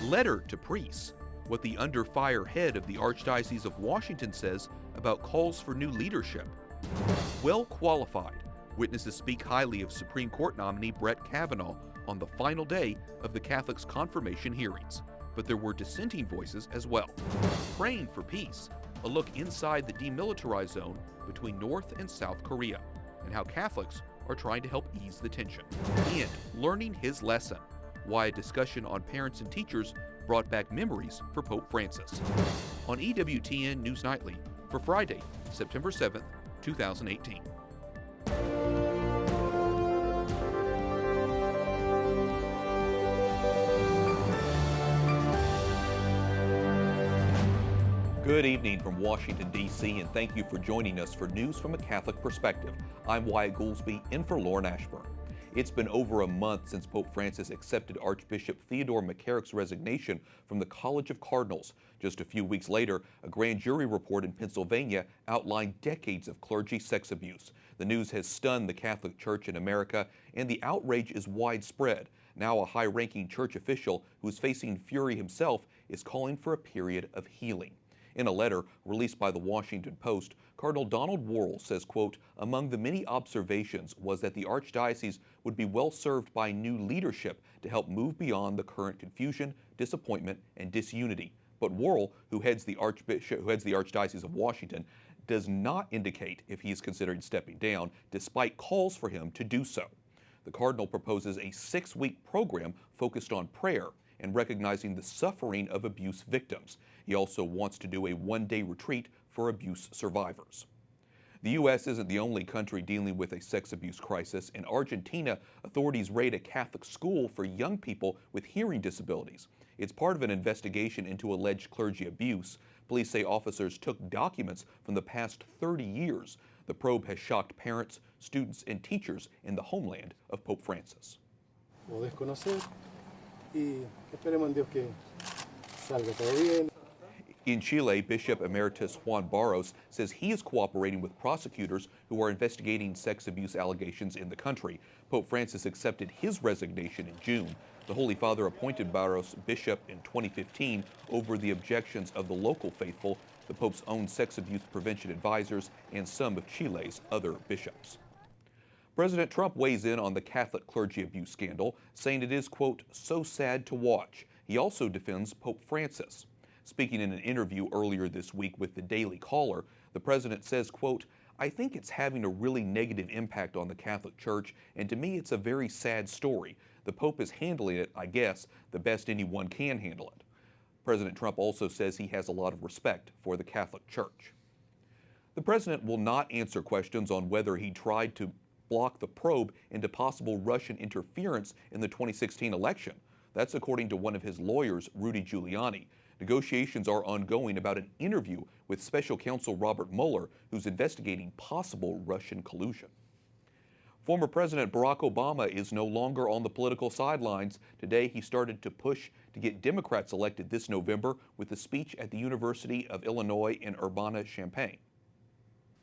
letter to priests, what the under fire head of the Archdiocese of Washington says about calls for new leadership. Well qualified, witnesses speak highly of Supreme Court nominee Brett Kavanaugh on the final day of the Catholics' confirmation hearings. But there were dissenting voices as well. Praying for peace, a look inside the demilitarized zone between North and South Korea, and how Catholics are trying to help ease the tension. And learning his lesson, why a discussion on parents and teachers brought back memories for Pope Francis. On EWTN News Nightly for Friday, September 7th, 2018. Good evening from Washington, D.C., and thank you for joining us for News from a Catholic Perspective. I'm Wyattghoul in for Lauren Ashburn. It's been over a month since Pope Francis accepted Archbishop Theodore McCarrick's resignation from the College of Cardinals. Just a few weeks later, a grand jury report in Pennsylvania outlined decades of clergy sex abuse. The news has stunned the Catholic Church in America, and the outrage is widespread. Now a high-ranking church official who's facing fury himself is calling for a period of healing. In a letter released by the Washington Post, Cardinal Wuerl says, quote, among the many observations was that the Archdiocese would be well served by new leadership to help move beyond the current confusion, disappointment, and disunity. But Wuerl, who heads the Archdiocese of Washington, does not indicate if he is considering stepping down, despite calls for him to do so. The Cardinal proposes a 6-week program focused on prayer and recognizing the suffering of abuse victims. He also wants to do a 1-day retreat for abuse survivors. The U.S. isn't the only country dealing with a sex abuse crisis. In Argentina, authorities raid a Catholic school for young people with hearing disabilities. It's part of an investigation into alleged clergy abuse. Police say officers took documents from the past 30 years. The probe has shocked parents, students, and teachers in the homeland of Pope Francis. In Chile, Bishop Emeritus Juan Barros says he is cooperating with prosecutors who are investigating sex abuse allegations in the country. Pope Francis accepted his resignation in June. The Holy Father appointed Barros bishop in 2015 over the objections of the local faithful, the Pope's own sex abuse prevention advisors, and some of Chile's other bishops. President Trump weighs in on the Catholic clergy abuse scandal, saying it is, quote, so sad to watch. He also defends Pope Francis. Speaking in an interview earlier this week with the Daily Caller, the president says, quote, I think it's having a really negative impact on the Catholic Church, and to me it's a very sad story. The Pope is handling it, I guess, the best anyone can handle it. President Trump also says he has a lot of respect for the Catholic Church. The president will not answer questions on whether he tried to block the probe into possible Russian interference in the 2016 election. That's according to one of his lawyers, Rudy Giuliani. Negotiations are ongoing about an interview with Special Counsel Robert Mueller, who's investigating possible Russian collusion. Former President Barack Obama is no longer on the political sidelines. Today, he started to push to get Democrats elected this November with a speech at the University of Illinois in Urbana-Champaign.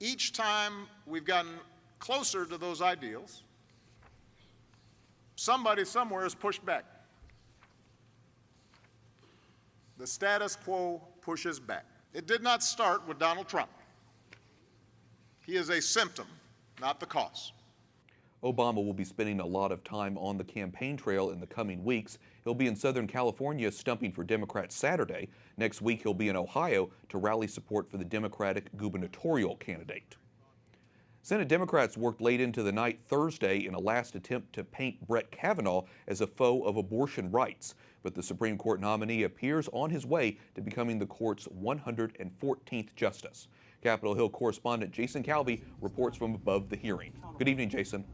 Each time we've gotten closer to those ideals, somebody somewhere has pushed back. The status quo pushes back. It did not start with Donald Trump. He is a symptom, not the cause. Obama will be spending a lot of time on the campaign trail in the coming weeks. He'll be in Southern California stumping for Democrats Saturday. Next week, he'll be in Ohio to rally support for the Democratic gubernatorial candidate. Senate Democrats worked late into the night Thursday in a last attempt to paint Brett Kavanaugh as a foe of abortion rights. But the Supreme Court nominee appears on his way to becoming the court's 114th justice. Capitol Hill correspondent Jason Calvi reports from above the hearing. Good evening, Jason.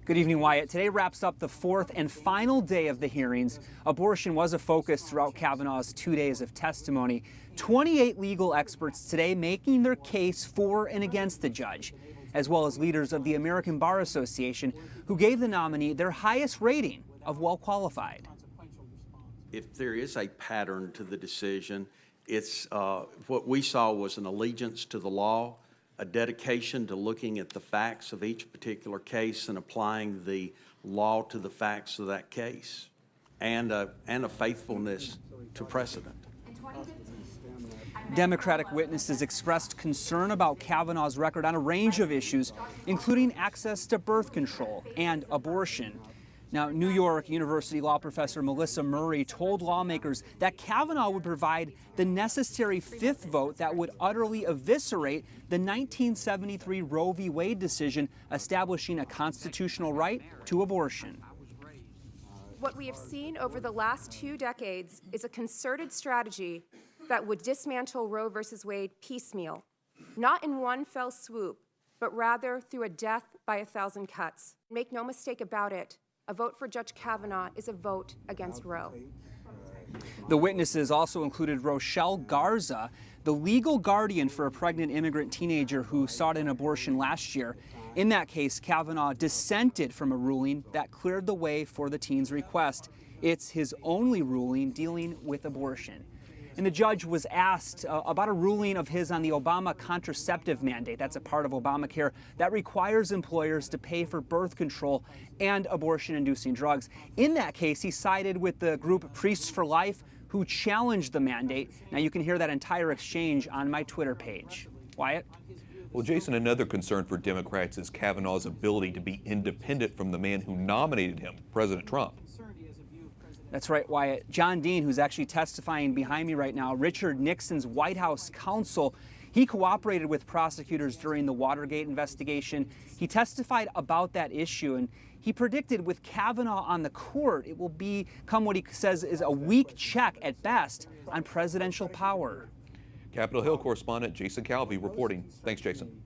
Good evening, Wyatt. Today wraps up the 4th and final day of the hearings. Abortion was a focus throughout Kavanaugh's 2 days of testimony. 28 legal experts today making their case for and against the judge, as well as leaders of the American Bar Association, who gave the nominee their highest rating of well qualified. If there is a pattern to the decision, it's what we saw was an allegiance to the law, a dedication to looking at the facts of each particular case and applying the law to the facts of that case, and a faithfulness to precedent. Democratic witnesses expressed concern about Kavanaugh's record on a range of issues, including access to birth control and abortion. Now, New York University law professor Melissa Murray told lawmakers that Kavanaugh would provide the necessary fifth vote that would utterly eviscerate the 1973 Roe v. Wade decision establishing a constitutional right to abortion. What we have seen over the last 2 decades is a concerted strategy that would dismantle Roe v. Wade piecemeal, not in one fell swoop, but rather through a death by 1,000 cuts. Make no mistake about it, a vote for Judge Kavanaugh is a vote against Roe. The witnesses also included Rochelle Garza, the legal guardian for a pregnant immigrant teenager who sought an abortion last year. In that case, Kavanaugh dissented from a ruling that cleared the way for the teen's request. It's his only ruling dealing with abortion. And the judge was asked about a ruling of his on the Obama contraceptive mandate. That's a part of Obamacare that requires employers to pay for birth control and abortion-inducing drugs. In that case, he sided with the group Priests for Life, who challenged the mandate. Now, you can hear that entire exchange on my Twitter page. Wyatt? Well, Jason, another concern for Democrats is Kavanaugh's ability to be independent from the man who nominated him, President Trump. That's right, Wyatt. John Dean, who's actually testifying behind me right now, Richard Nixon's White House counsel, he cooperated with prosecutors during the Watergate investigation. He testified about that issue, and he predicted with Kavanaugh on the court, it will become what he says is a weak check at best on presidential power. Capitol Hill correspondent Jason Calvi reporting. Thanks, Jason.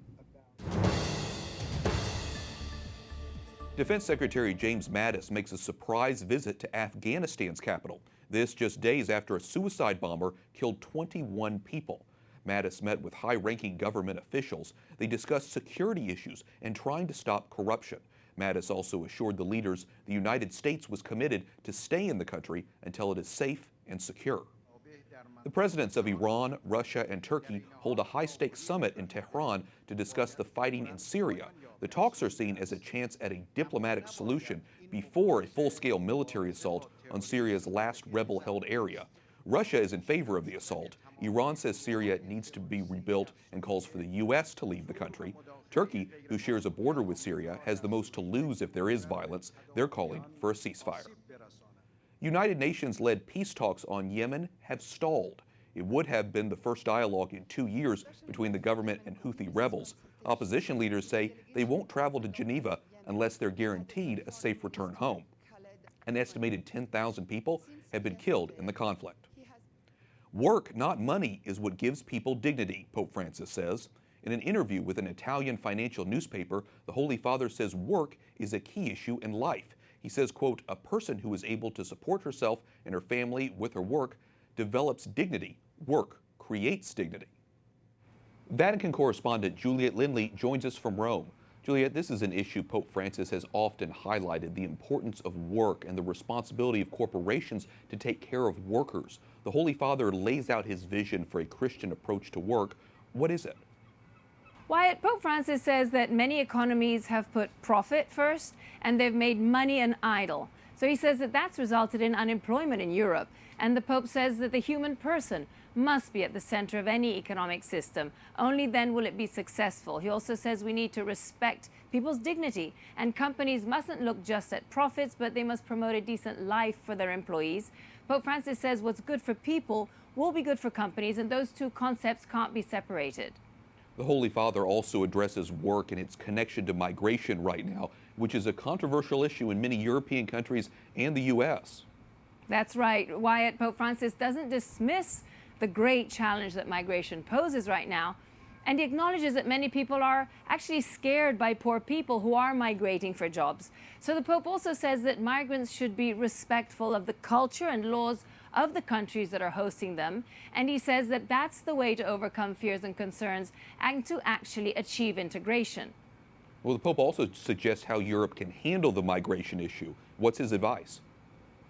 Defense Secretary James Mattis makes a surprise visit to Afghanistan's capital. This just days after a suicide bomber killed 21 people. Mattis met with high-ranking government officials. They discussed security issues and trying to stop corruption. Mattis also assured the leaders the United States was committed to stay in the country until it is safe and secure. The presidents of Iran, Russia, and Turkey hold a high-stakes summit in Tehran to discuss the fighting in Syria. The talks are seen as a chance at a diplomatic solution before a full-scale military assault on Syria's last rebel-held area. Russia is in favor of the assault. Iran says Syria needs to be rebuilt and calls for the U.S. to leave the country. Turkey, who shares a border with Syria, has the most to lose if there is violence. They're calling for a ceasefire. United Nations-led peace talks on Yemen have stalled. It would have been the first dialogue in 2 years between the government and Houthi rebels. Opposition leaders say they won't travel to Geneva unless they're guaranteed a safe return home. An estimated 10,000 people have been killed in the conflict. Work, not money, is what gives people dignity, Pope Francis says. In an interview with an Italian financial newspaper, the Holy Father says work is a key issue in life. He says, quote, a person who is able to support herself and her family with her work develops dignity. Work creates dignity. Vatican correspondent Juliet Lindley joins us from Rome. Juliet, this is an issue Pope Francis has often highlighted, the importance of work and the responsibility of corporations to take care of workers. The Holy Father lays out his vision for a Christian approach to work. What is it? Wyatt, Pope Francis says that many economies have put profit first and they've made money an idol. So he says that that's resulted in unemployment in Europe. And the Pope says that the human person must be at the center of any economic system. Only then will it be successful. He also says we need to respect people's dignity, and companies mustn't look just at profits, but they must promote a decent life for their employees. Pope Francis says what's good for people will be good for companies, and those two concepts can't be separated. The Holy Father also addresses work and its connection to migration right now, which is a controversial issue in many European countries and the U.S. That's right, Wyatt. Pope Francis doesn't dismiss the great challenge that migration poses right now, and he acknowledges that many people are actually scared by poor people who are migrating for jobs. So the Pope also says that migrants should be respectful of the culture and laws of the countries that are hosting them, and he says that that's the way to overcome fears and concerns and to actually achieve integration. Well, the Pope also suggests how Europe can handle the migration issue. What's his advice?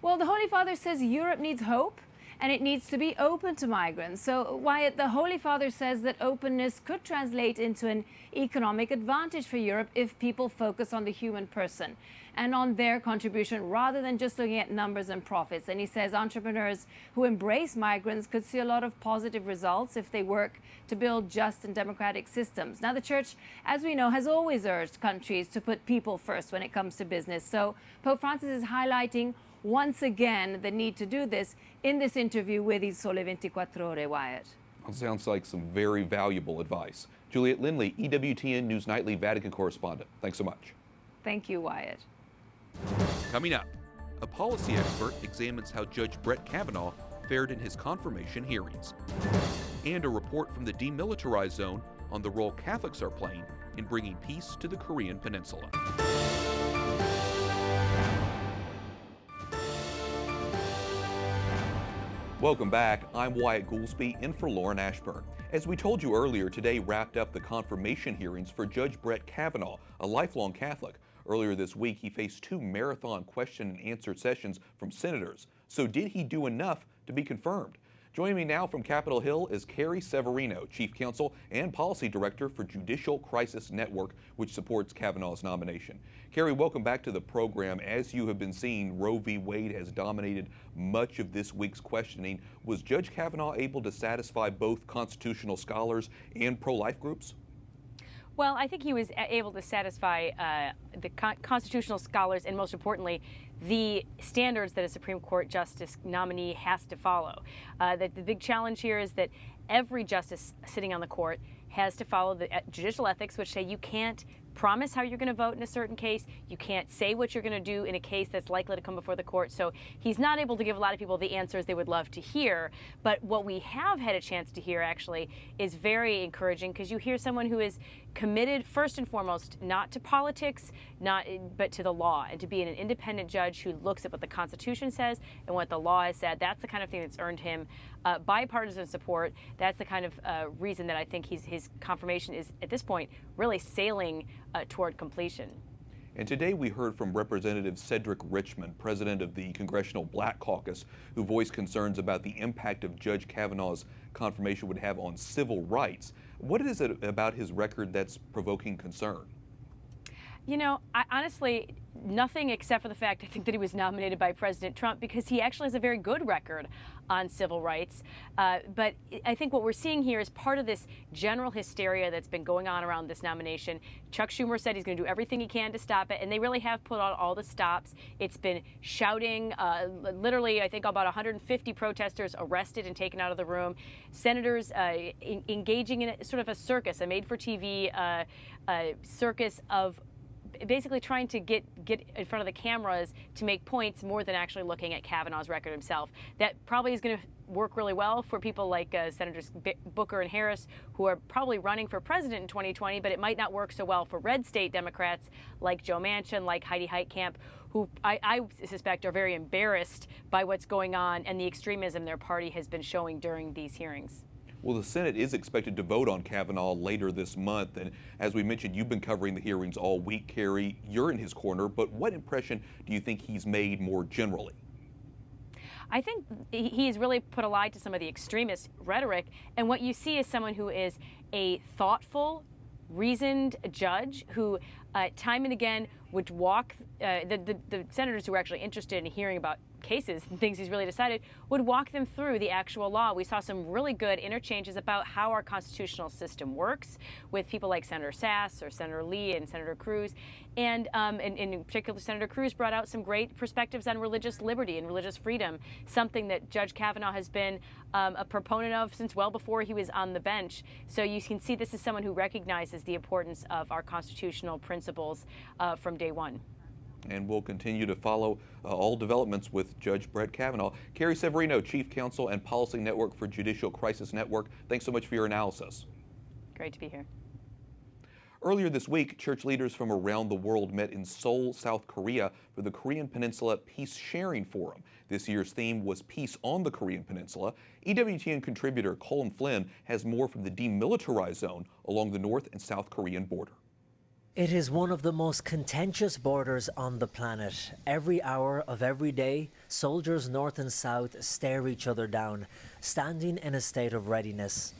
Well, the Holy Father says Europe needs hope, and it needs to be open to migrants. So Wyatt, the Holy Father says that openness could translate into an economic advantage for Europe if people focus on the human person and on their contribution rather than just looking at numbers and profits. And he says entrepreneurs who embrace migrants could see a lot of positive results if they work to build just and democratic systems. Now, the Church, as we know, has always urged countries to put people first when it comes to business. So Pope Francis is highlighting once again the need to do this in this interview with Il Sole 24 Ore, Wyatt. Well, sounds like some very valuable advice. Juliet Lindley, EWTN News Nightly Vatican correspondent. Thanks so much. Thank you, Wyatt. Coming up, a policy expert examines how Judge Brett Kavanaugh fared in his confirmation hearings. And a report from the demilitarized zone on the role Catholics are playing in bringing peace to the Korean Peninsula. Welcome back. I'm Wyattghoul in for Lauren Ashburn. As we told you earlier, today wrapped up the confirmation hearings for Judge Brett Kavanaugh, a lifelong Catholic. Earlier this week, he faced 2 marathon question and answer sessions from senators. So did he do enough to be confirmed? Joining me now from Capitol Hill is Carrie Severino, Chief Counsel and Policy Director for Judicial Crisis Network, which supports Kavanaugh's nomination. Carrie, welcome back to the program. As you have been seeing, Roe v. Wade has dominated much of this week's questioning. Was Judge Kavanaugh able to satisfy both constitutional scholars and pro-life groups? Well, I think he was able to satisfy the constitutional scholars and, most importantly, the standards that a Supreme Court justice nominee has to follow. The big challenge here is that every justice sitting on the court has to follow the judicial ethics, which say you can't promise how you're going to vote in a certain case. You can't say what you're going to do in a case that's likely to come before the court. So he's not able to give a lot of people the answers they would love to hear. But what we have had a chance to hear actually is very encouraging, because you hear someone who is committed first and foremost not to politics, but to the law, and to be an independent judge who looks at what the Constitution says and what the law has said. That's the kind of thing that's earned him bipartisan support. That's the kind of reason that I think his confirmation is at this point really sailing toward completion. And today we heard from Representative Cedric Richmond, president of the Congressional Black Caucus, who voiced concerns about the impact of Judge Kavanaugh's confirmation would have on civil rights. What is it about his record that's provoking concern? You know, honestly, nothing except for the fact I think that he was nominated by President Trump, because he actually has a very good record on civil rights. But I think what we're seeing here is part of this general hysteria that's been going on around this nomination. Chuck Schumer said he's going to do everything he can to stop it, and they really have put out all the stops. It's been shouting, literally, I think about 150 protesters arrested and taken out of the room. Senators engaging in sort of a circus, a made-for-TV circus of basically trying to get in front of the cameras to make points more than actually looking at Kavanaugh's record himself. That probably is going to work really well for people like Senators Booker and Harris, who are probably running for president in 2020, but it might not work so well for red state Democrats like Joe Manchin, like Heidi Heitkamp, who I suspect are very embarrassed by what's going on and the extremism their party has been showing during these hearings. Well, the Senate is expected to vote on Kavanaugh later this month, and as we mentioned, you've been covering the hearings all week, Carrie. You're in his corner, but what impression do you think he's made more generally? I think he's really put a lie to some of the extremist rhetoric, and what you see is someone who is a thoughtful, reasoned judge who time and again would walk, the senators who were actually interested in hearing about cases and things he's really decided, would walk them through the actual law. We saw some really good interchanges about how our constitutional system works with people like Senator Sass or Senator Lee and Senator Cruz. And in particular, Senator Cruz brought out some great perspectives on religious liberty and religious freedom, something that Judge Kavanaugh has been a proponent of since well before he was on the bench. So you can see this is someone who recognizes the importance of our constitutional principles from day one. And we'll continue to follow all developments with Judge Brett Kavanaugh. Carrie Severino, Chief Counsel and Policy Network for Judicial Crisis Network, thanks so much for your analysis. Great to be here. Earlier this week, church leaders from around the world met in Seoul, South Korea for the Korean Peninsula Peace Sharing Forum. This year's theme was Peace on the Korean Peninsula. EWTN contributor Colin Flynn has more from the demilitarized zone along the North and South Korean border. It is one of the most contentious borders on the planet. Every hour of every day, soldiers north and south stare each other down, standing in a state of readiness.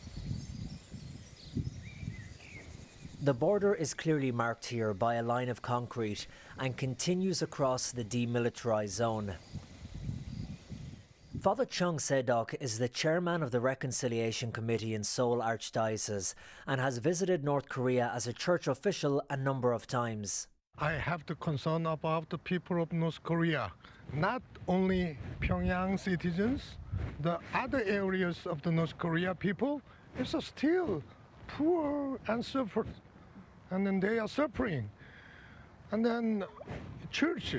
The border is clearly marked here by a line of concrete and continues across the demilitarized zone. Father Chung Sedok is the chairman of the Reconciliation Committee in Seoul Archdiocese and has visited North Korea as a church official a number of times. I have to concern about the people of North Korea, not only Pyongyang citizens, the other areas of the North Korea people is still poor and suffer, and then they are suffering. And then church,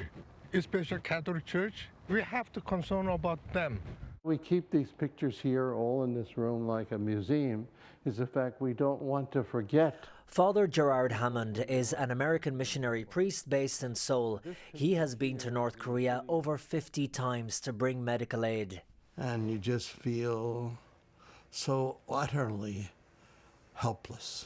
especially Catholic Church, we have to concern about them. We keep these pictures here all in this room like a museum, is the fact we don't want to forget. Father Gerard Hammond is an American missionary priest based in Seoul. He has been to North Korea over 50 times to bring medical aid. And you just feel so utterly helpless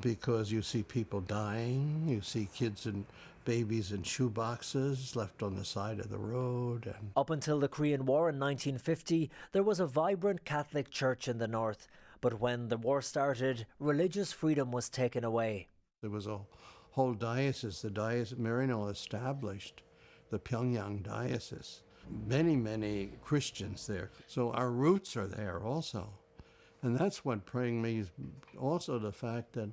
because you see people dying, you see kids and babies in shoeboxes left on the side of the road. And up until the Korean War in 1950, there was a vibrant Catholic church in the north. But when the war started, religious freedom was taken away. There was a whole diocese, the Diocese Marino established, the Pyongyang Diocese. Many Christians there. So our roots are there also. And that's what praying means, also the fact that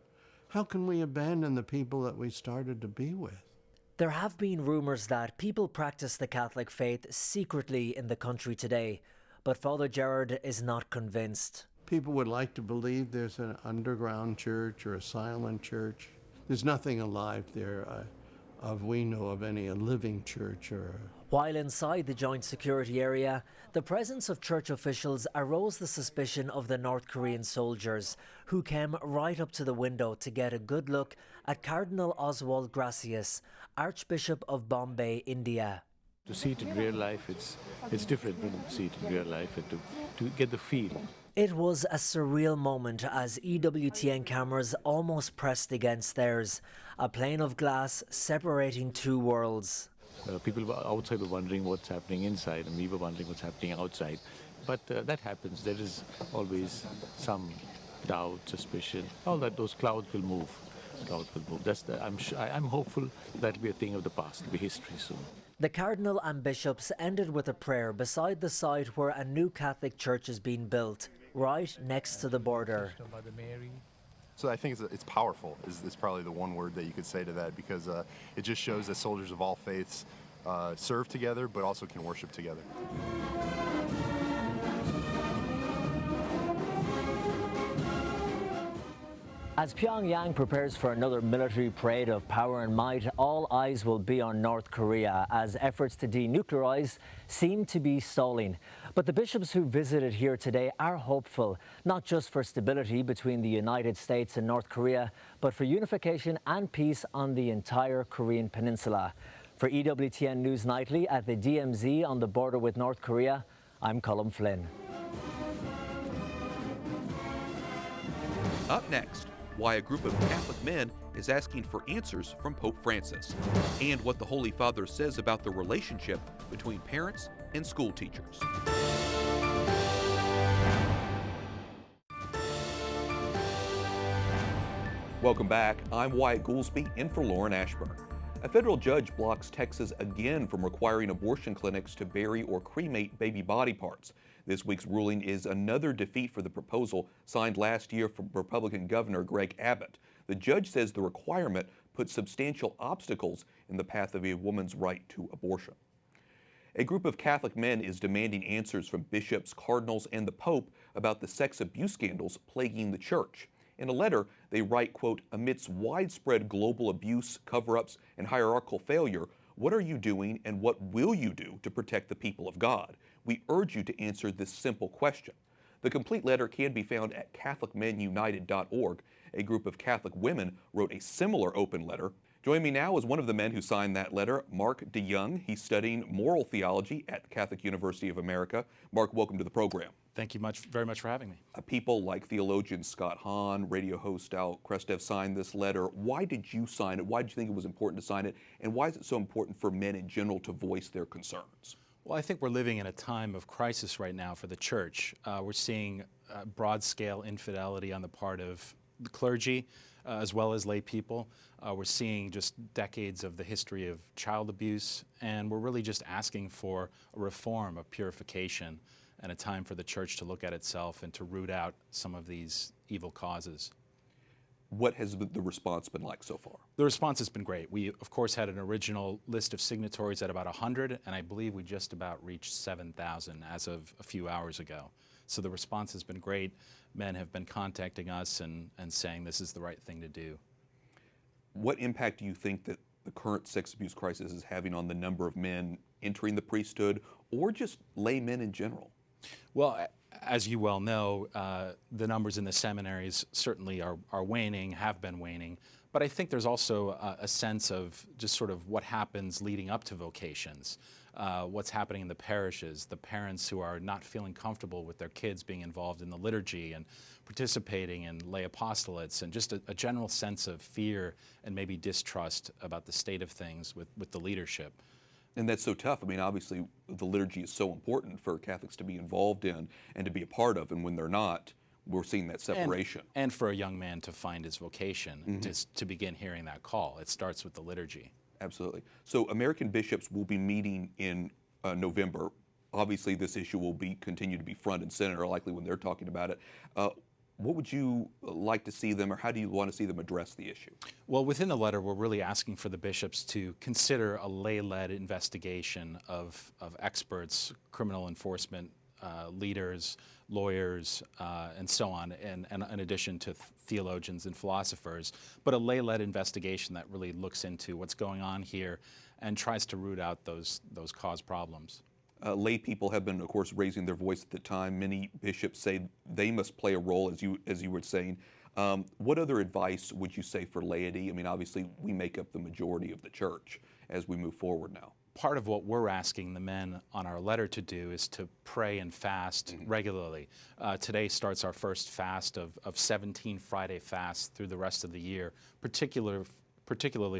how can we abandon the people that we started to be with? There have been rumours that people practice the Catholic faith secretly in the country today, but Father Gerard is not convinced. People would like to believe there's an underground church or a silent church. There's nothing alive there we know of any living church or... While inside the joint security area, the presence of church officials arose the suspicion of the North Korean soldiers, who came right up to the window to get a good look at Cardinal Oswald Gracias, Archbishop of Bombay, India. To see it in real life, it's different from to see it in real life and to get the feel. It was a surreal moment as EWTN cameras almost pressed against theirs, a plane of glass separating two worlds. People outside were wondering what's happening inside, and we were wondering what's happening outside. But that happens. There is always some doubt, suspicion. All that, those clouds will move. Clouds will move. I'm hopeful that'll be a thing of the past. It'll be history soon. The Cardinal and bishops ended with a prayer beside the site where a new Catholic church is being built, right next to the border. So I think it's powerful is probably the one word that you could say to that, because it just shows that soldiers of all faiths serve together but also can worship together. As Pyongyang prepares for another military parade of power and might, all eyes will be on North Korea as efforts to denuclearize seem to be stalling. But the bishops who visited here today are hopeful, not just for stability between the United States and North Korea, but for unification and peace on the entire Korean peninsula. For EWTN News Nightly at the DMZ on the border with North Korea, I'm Colin Flynn. Up next, why a group of Catholic men is asking for answers from Pope Francis, and what the Holy Father says about the relationship between parents and school teachers. Welcome back. I'm Wyattghoul in for Lauren Ashburn. A federal judge blocks Texas again from requiring abortion clinics to bury or cremate baby body parts. This week's ruling is another defeat for the proposal signed last year from Republican Governor Greg Abbott. The judge says the requirement puts substantial obstacles in the path of a woman's right to abortion. A group of Catholic men is demanding answers from bishops, cardinals, and the Pope about the sex abuse scandals plaguing the church. In a letter, they write, quote, amidst widespread global abuse, cover-ups, and hierarchical failure, what are you doing and what will you do to protect the people of God? We urge you to answer this simple question. The complete letter can be found at CatholicMenUnited.org. A group of Catholic women wrote a similar open letter Joining me now is one of the men who signed that letter, Mark DeYoung. He's studying moral theology at the Catholic University of America. Mark, welcome to the program. Thank you very much for having me. People like theologian Scott Hahn, radio host Al Krestev signed this letter. Why did you sign it? Why did you think it was important to sign it? And why is it so important for men in general to voice their concerns? Well, I think we're living in a time of crisis right now for the church. We're seeing broad-scale infidelity on the part of the clergy, as well as lay people. We're seeing just decades of the history of child abuse, and we're really just asking for a reform, a purification, and a time for the church to look at itself and to root out some of these evil causes. What has the response been like so far? The response has been great. We, of course, had an original list of signatories at about 100, and I believe we just about reached 7,000 as of a few hours ago. So the response has been great. Men have been contacting us and saying this is the right thing to do. What impact do you think that the current sex abuse crisis is having on the number of men entering the priesthood or just lay men in general? Well, as you well know, the numbers in the seminaries certainly are waning, have been waning, but I think there's also a sense of just sort of what happens leading up to vocations, what's happening in the parishes, the parents who are not feeling comfortable with their kids being involved in the liturgy and participating in lay apostolates, and just a general sense of fear and maybe distrust about the state of things with the leadership. And that's so tough. I mean, obviously, the liturgy is so important for Catholics to be involved in and to be a part of, and when they're not, we're seeing that separation. And for a young man to find his vocation, to begin hearing that call. It starts with the liturgy. Absolutely. So American bishops will be meeting in November. Obviously, this issue will continue to be front and center, likely when they're talking about it. What would you like to see them, or how do you want to see them address the issue? Well, within the letter, we're really asking for the bishops to consider a lay-led investigation of experts, criminal enforcement leaders, lawyers, and so on, and in addition to theologians and philosophers, but a lay-led investigation that really looks into what's going on here and tries to root out those cause problems. Lay people have been, of course, raising their voice at the time. Many bishops say they must play a role, as you were saying. What other advice would you say for laity? I mean, obviously, we make up the majority of the church as we move forward now. Part of what we're asking the men on our letter to do is to pray and fast regularly. Today starts our first fast of 17 Friday fasts through the rest of the year, particularly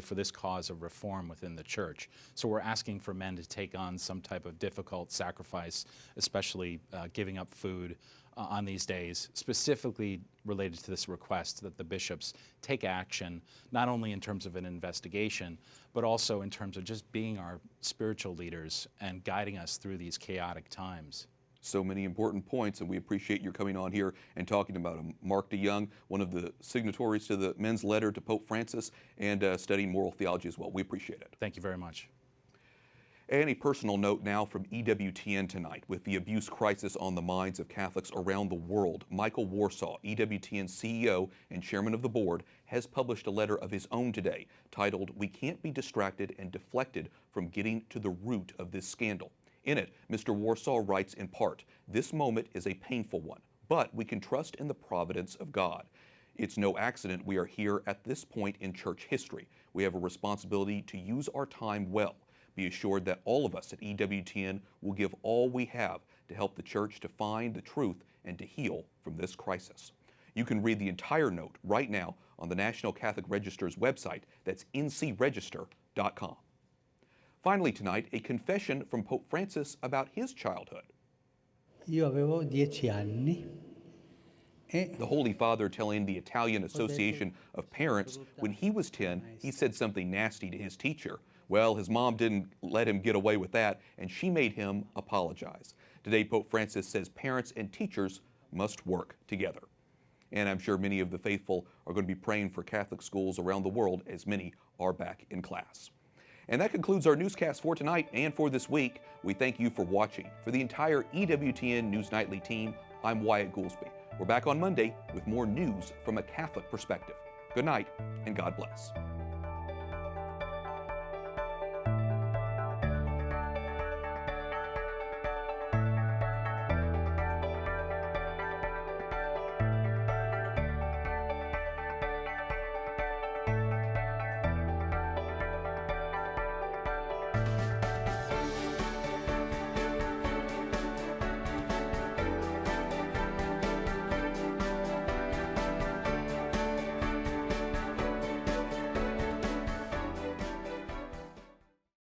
for this cause of reform within the church. So we're asking for men to take on some type of difficult sacrifice, especially giving up food on these days, specifically related to this request that the bishops take action, not only in terms of an investigation, but also in terms of just being our spiritual leaders and guiding us through these chaotic times. So many important points, and we appreciate your coming on here and talking about them. Mark DeYoung, one of the signatories to the men's letter to Pope Francis, and studying moral theology as well. We appreciate it. Thank you very much. And a personal note now from EWTN tonight. With the abuse crisis on the minds of Catholics around the world, Michael Warsaw, EWTN CEO and chairman of the board, has published a letter of his own today titled, "We Can't Be Distracted and Deflected from Getting to the Root of This Scandal." In it, Mr. Warsaw writes in part, "This moment is a painful one, but we can trust in the providence of God. It's no accident we are here at this point in church history. We have a responsibility to use our time well. Be assured that all of us at EWTN will give all we have to help the church to find the truth and to heal from this crisis." You can read the entire note right now on the National Catholic Register's website. That's ncregister.com. Finally tonight, a confession from Pope Francis about his childhood. Io avevo 10 anni. The Holy Father telling the Italian Association of Parents when he was 10, he said something nasty to his teacher. Well, his mom didn't let him get away with that, and she made him apologize. Today, Pope Francis says parents and teachers must work together. And I'm sure many of the faithful are going to be praying for Catholic schools around the world as many are back in class. And that concludes our newscast for tonight and for this week. We thank you for watching. For the entire EWTN News Nightly team, I'm Wyattghoul. We're back on Monday with more news from a Catholic perspective. Good night, and God bless.